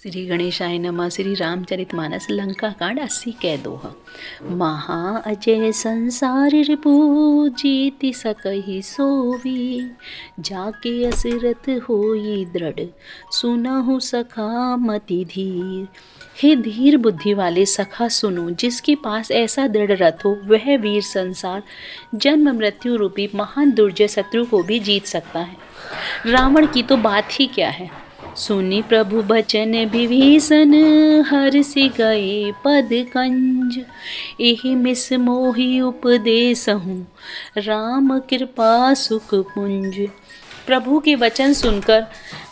श्री गणेशाय नमः। श्री रामचरितमानस लंका कांड 80 कै दोहा। महा अजय संसार रिपु जीति सकहि सोवी, जाके असरथ होई दृढ़ सुनहु सखा मति धीर। हे धीर बुद्धि वाले सखा सुनो, जिसके पास ऐसा दृढ़ रथ हो वह वीर संसार जन्म मृत्यु रूपी महान दुर्जय शत्रु को भी जीत सकता है। रावण की तो बात ही क्या है। सुनी प्रभु बचन विभीषण, हर्षि गए पद कंज। एहि मिस मोहि उपदेसहु, राम कृपा सुख पुंज। प्रभु के वचन सुनकर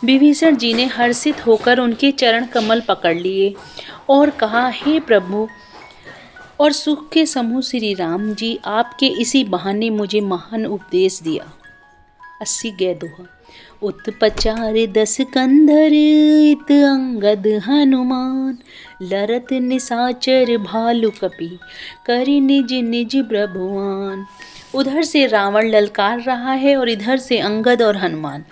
विभीषण जी ने हर्षित होकर उनके चरण कमल पकड़ लिए और कहा, हे प्रभु और सुख के समूह श्री राम जी, आपके इसी बहाने मुझे महान उपदेश दिया। 80 गे दोहा। उत्पचार 10 कंधर, इत अंगद हनुमान। लरत निशाचर भालु कपि, करि निज निज प्रभुआन। उधर से रावण ललकार रहा है और इधर से अंगद और हनुमान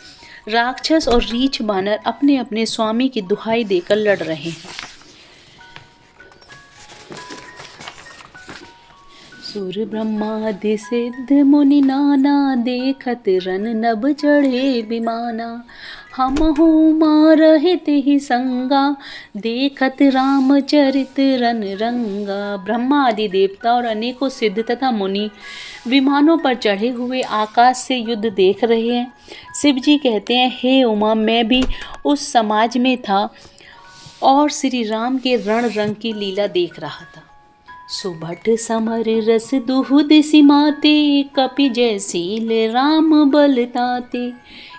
राक्षस और रीछ बानर अपने अपने स्वामी की दुहाई देकर लड़ रहे हैं। सुर ब्रह्मादि सिद्ध मुनि नाना, देखत रन नभ चढ़े विमाना। हमहु मारहि तिहि संगा, देखत रामचरित रन रंगा। ब्रह्मा आदि देवता और अनेकों सिद्ध तथा मुनि विमानों पर चढ़े हुए आकाश से युद्ध देख रहे हैं। शिव जी कहते हैं, हे उमा, मैं भी उस समाज में था और श्री राम के रण रंग की लीला देख रहा था। सुभट समर रस दुहुद सिमाते, कपि जयशील राम बल ताते।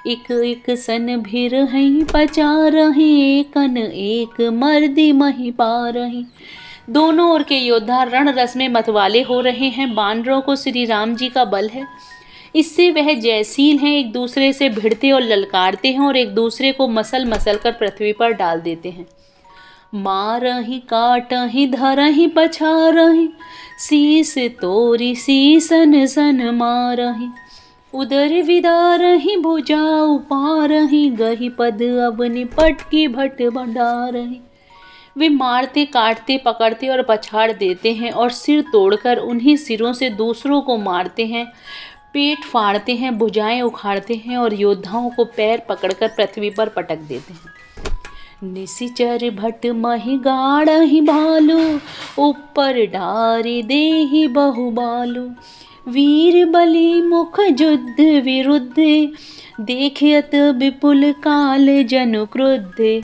एक एक सन भीर हैं पचारहीं, कन एक मर्दी मही पारहीं। दोनों ओर के योद्धा रण रस में मतवाले हो रहे हैं। बानरों को श्री राम जी का बल है, इससे वह जयशील हैं, एक दूसरे से भिड़ते और ललकारते हैं और एक दूसरे को मसल मसल कर पृथ्वी पर डाल देते हैं। मारहि काटहि धरहि पछारहि, शीस तोरि शीसन सन मारहि। उदर विदारहि भुजा उपारहि, गहि पद अवनि पटकी भट भंडारहि। वे मारते काटते पकड़ते और पछाड़ देते हैं और सिर तोड़कर उन्हीं सिरों से दूसरों को मारते हैं, पेट फाड़ते हैं, भुजाएं उखाड़ते हैं और योद्धाओं को पैर पकड़कर पृथ्वी पर पटक देते हैं। निशिचर भट महि गाड़हि भालू, ऊपर डारि देहि बहु बालू। वीर बलि मुख युद्ध विरुद्ध, देखियत विपुल काल जनु क्रुद्ध।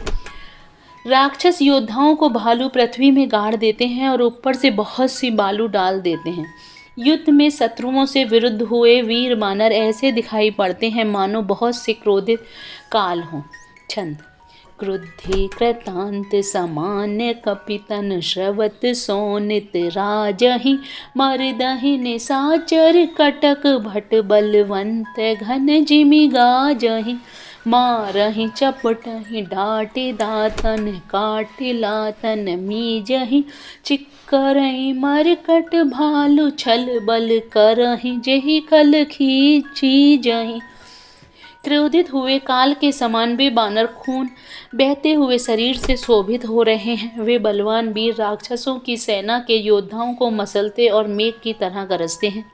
राक्षस योद्धाओं को भालू पृथ्वी में गाड़ देते हैं और ऊपर से बहुत सी बालू डाल देते हैं। युद्ध में शत्रुओं से विरुद्ध हुए वीर वानर ऐसे दिखाई पड़ते हैं मानो बहुत से क्रोधित काल हों। छंद। क्रुद्धि कृतांत सामान्य, कपितन श्रवत सोनित राजहि। मर्दहि निशाचर कटक भट, बलवंत घन जिमि गाजहि। मारहि चपटहि डाँटि दातन, काटि लातन मीजहि। चिक्करहि मरकट भालु, छल बल करहि जेहि खल खींचीजहि। क्रोधित हुए काल के समान वे बानर खून बहते हुए शरीर से शोभित हो रहे हैं। वे बलवान वीर राक्षसों की सेना के योद्धाओं को मसलते और मेघ की तरह गरजते हैं।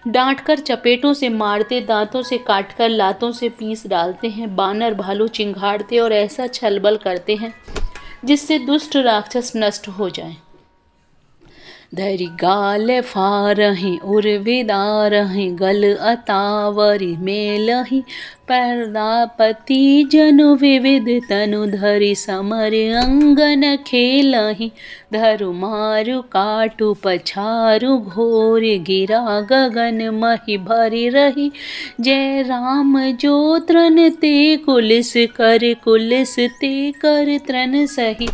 डांटकर चपेटों से मारते, दांतों से काटकर, लातों से पीस डालते हैं। बानर भालू चिंघाड़ते और ऐसा छलबल करते हैं जिससे दुष्ट राक्षस नष्ट हो जाएं। धरि गाल फारहि उर्विदारहि, गल अतावरि मेलहि। प्रदापति जनु विविध तनु, धरि समर अंगन खेलहि। धरु मारु काटु पछारु, घोर गिरा गगन महि भरि रही। जय राम जो त्रन ते कुलिस कर, कुलिस ते कर त्रन सही।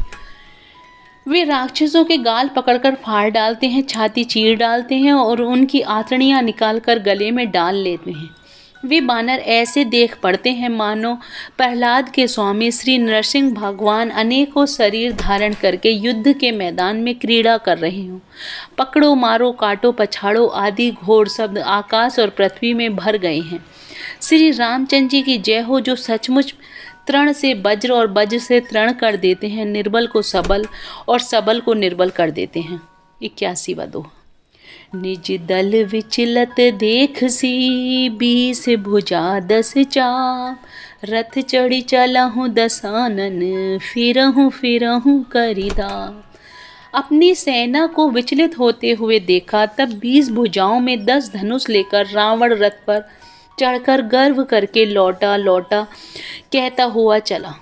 वे राक्षसों के गाल पकड़कर फाड़ डालते हैं, छाती चीर डालते हैं और उनकी आंतड़ियां निकालकर गले में डाल लेते हैं। वे बानर ऐसे देख पड़ते हैं मानो प्रहलाद के स्वामी श्री नरसिंह भगवान अनेकों शरीर धारण करके युद्ध के मैदान में क्रीड़ा कर रहे हों। पकड़ो मारो काटो पछाड़ो आदि घोर शब्द आकाश और पृथ्वी में भर गए हैं। श्री रामचंद्र जी की जय हो, जो सचमुच तृण से वज्र और वज्र से तृण कर देते हैं, निर्बल को सबल और सबल को निर्बल कर देते हैं। 81वां दोहा। निज दल विचलत देख सी, 20 भुजा 10 चाप, रथ चढ़ी चलहूँ दसानन, फिरहूँ फिरहूँ करिधा। अपनी सेना को विचलित होते हुए देखा, तब 20 भुजाओं में 10 धनुष लेकर रावण रथ पर चढ़कर गर्व करके लौटा लौटा कहता हुआ चला।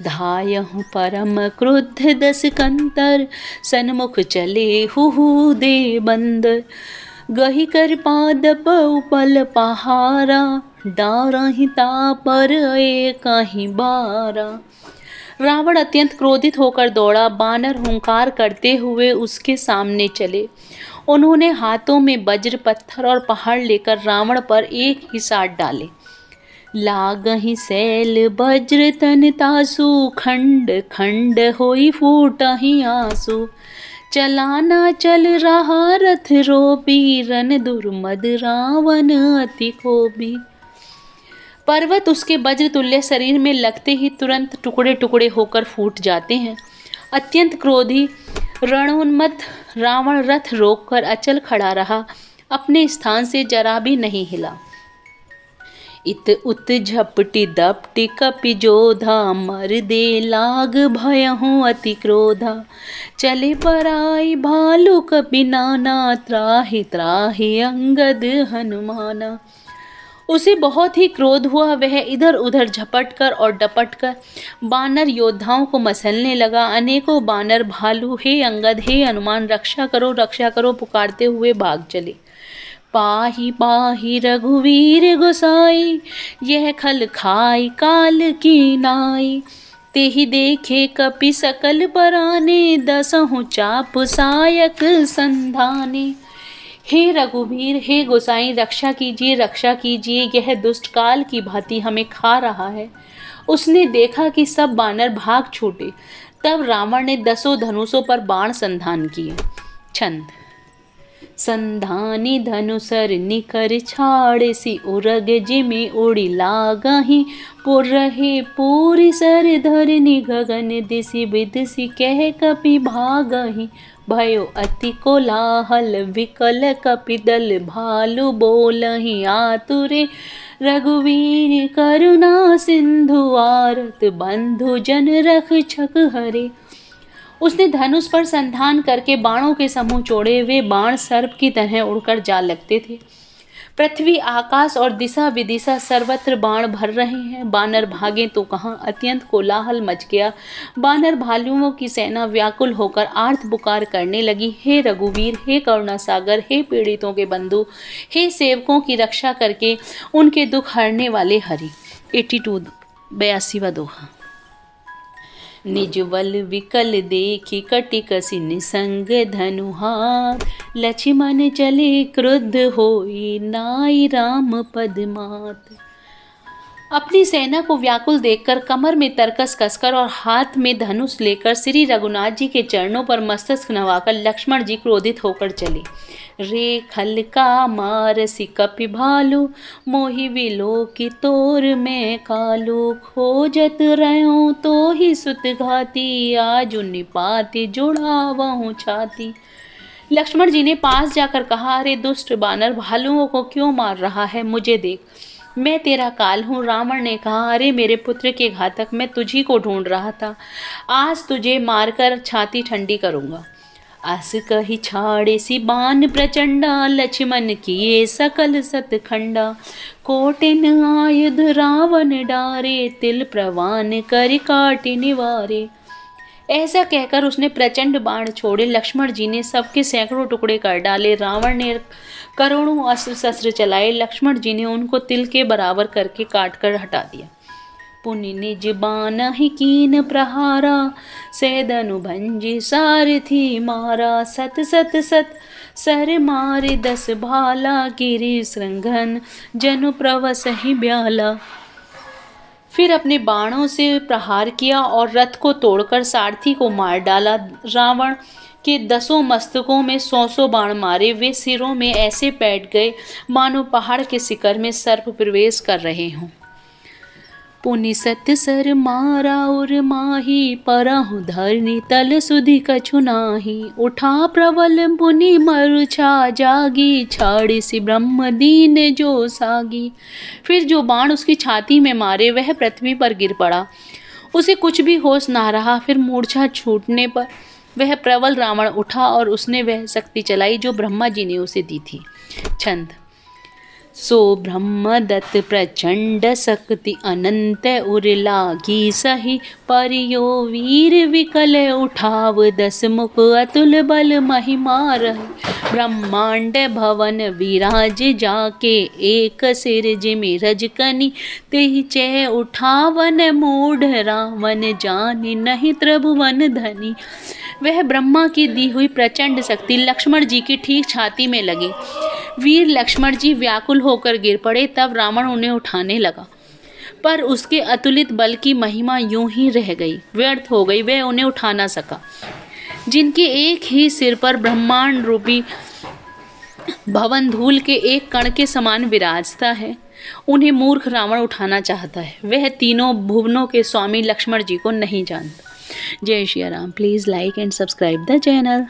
धायहु परम क्रुद्ध 10 कंतर, सन्मुख चले हुहु दे बंदर, गही कर पादप उपल पहारा, डारहि तापर एकहि बारा। रावण अत्यंत क्रोधित होकर दौड़ा, बानर हुंकार करते हुए उसके सामने चले। उन्होंने हाथों में वज्र, पत्थर और पहाड़ लेकर रावण पर एक ही साथ डाले। लागहि सैल वज्र तन तासु, खंड खंड होई फूटहि आंसू, चलाना चल रहा रथ रोबी, रन दुर्मद रावण अति कोपी। पर्वत उसके वज्र तुल्य शरीर में लगते ही तुरंत टुकड़े टुकड़े होकर फूट जाते हैं। अत्यंत क्रोधी रणोन्मत्त रावण रथ रोककर अचल खड़ा रहा, अपने स्थान से जरा भी नहीं हिला। इत उत झपटी दपटी कपि जोधा, मर दे लाग भयहूँ अति क्रोधा, चले पराई भालू कपि नाना, त्राहि त्राहि अंगद हनुमाना। उसे बहुत ही क्रोध हुआ, वह इधर उधर झपटकर और डपटकर बानर योद्धाओं को मसलने लगा। अनेकों बानर भालू हे अंगद हे हनुमान रक्षा करो पुकारते हुए भाग चले। पाही पाही रघुवीर गोसाई, यह खल खाई काल की नाई, तेहि देखे कपि सकल पराने, 10 चाप सायक संधाने। हे रघुवीर हे गोसाई रक्षा कीजिए, यह दुष्ट काल की भांति हमें खा रहा है। उसने देखा कि सब बानर भाग छूटे। तब रावण ने 10 धनुषों पर बाण संधान किए। छंद। संधानी धनुसर निकर छाड़ सी, उरग जिमि उड़ी लागहि, पुर रहे पूरी सर धरनी, गगन दिसि विदिसि कह कपि भागहि, भयो अति कोलाहल विकल कपिदल, भालु बोलहि आतुरे, रघुवीर करुणा सिंधु आरत, बंधु जन रक्षक हरे। उसने धनुष पर संधान करके बाणों के समूह छोड़े। वे बाण सर्प की तरह उड़कर जा लगते थे। पृथ्वी, आकाश और दिशा विदिशा सर्वत्र बाण भर रहे हैं। बानर भागे तो कहाँ, अत्यंत कोलाहल मच गया। बानर भालुओं की सेना व्याकुल होकर आर्त पुकार करने लगी। हे रघुवीर हे करुणा सागर, हे पीड़ितों के बंधु, हे सेवकों की रक्षा करके उनके दुख हरने वाले हरि। 82वां दोहा। निज बल विकल देखी कटि कसी निसंग धनुहार, लक्ष्मण चले क्रुद्ध होई, नाई राम पद मात। अपनी सेना को व्याकुल देखकर, कमर में तरकस कसकर और हाथ में धनुष लेकर श्री रघुनाथ जी के चरणों पर मस्तक नवाकर लक्ष्मण जी क्रोधित होकर चले। रे खल का मारसी कपि भालू, मोहि विलो की तोर में कालू, खोजत रहो तो ही सुत घाती, आजु निपाति जुड़ावहु छाती। लक्ष्मण जी ने पास जाकर कहा, अरे दुष्ट बानर, भालुओं को क्यों मार रहा है? मुझे देख, मैं तेरा काल हूँ। रावण ने कहा, अरे मेरे पुत्र के घातक, मैं तुझी को ढूंढ रहा था। आज तुझे मारकर छाती ठंडी करूँगा। अस कही छाड़े सी बान प्रचंडा, लक्ष्मण किए सकल सतखंडा, कोटिन आयुध रावण डारे, तिल प्रवान कर काटि निवारे। ऐसा कहकर उसने प्रचंड बाण छोड़े। लक्ष्मण जी ने सबके सैकड़ों टुकड़े कर डाले। रावण ने करोड़ों अस्त्र शस्त्र चलाए। लक्ष्मण जी ने उनको तिल के बराबर करके काट कर हटा दिया। पुनि निज बानहि कीन प्रहारा, सैदनु भंजि सारथी मारा, सत सत सत सर मारे 10 भाला, गिरि श्रृंघन जनु प्रवसहि ब्याला। फिर अपने बाणों से प्रहार किया और रथ को तोड़कर सारथी को मार डाला। रावण के 10 मस्तकों में 100 बाण मारे। वे सिरों में ऐसे बैठ गए मानो पहाड़ के शिखर में सर्प प्रवेश कर रहे हों। पुनि सत्य सर मारा और माही, परहु धरनी तल सुधि कछु नाही। उठा प्रबल पुनि मरुछा जागी, छाड़ी सी ब्रह्म दीन जो सागी। फिर जो बाण उसकी छाती में मारे वह पृथ्वी पर गिर पड़ा, उसे कुछ भी होश ना रहा। फिर मूर्छा छूटने पर वह प्रबल रावण उठा और उसने वह शक्ति चलाई जो ब्रह्मा जी ने उसे दी थी। छंद। सो ब्रह्मदत्त प्रचंड शक्ति अनंत उर लागी सही, परियो वीर विकल उठाव दस मुख अतुल बल महिमा रही। ब्रह्मांड भवन विराज जाके एक सिर जिमि रजकनी, तेहि चै उठावन मूढ़ रावण जानि नहीं त्रिभुवन धनी। वह ब्रह्मा की दी हुई प्रचंड शक्ति लक्ष्मण जी की ठीक छाती में लगी। वीर लक्ष्मण जी व्याकुल होकर गिर पड़े। तब रावण उन्हें उठाने लगा, पर उसके अतुलित बल की महिमा यूं ही रह गई, व्यर्थ हो गई। वह उन्हें उठा ना सका। जिनके एक ही सिर पर ब्रह्मांड रूपी भवन धूल के एक कण के समान विराजता है, उन्हें मूर्ख रावण उठाना चाहता है। वह तीनों भुवनों के स्वामी लक्ष्मण जी को नहीं जानता। जय Shri Ram. Please like and subscribe the channel.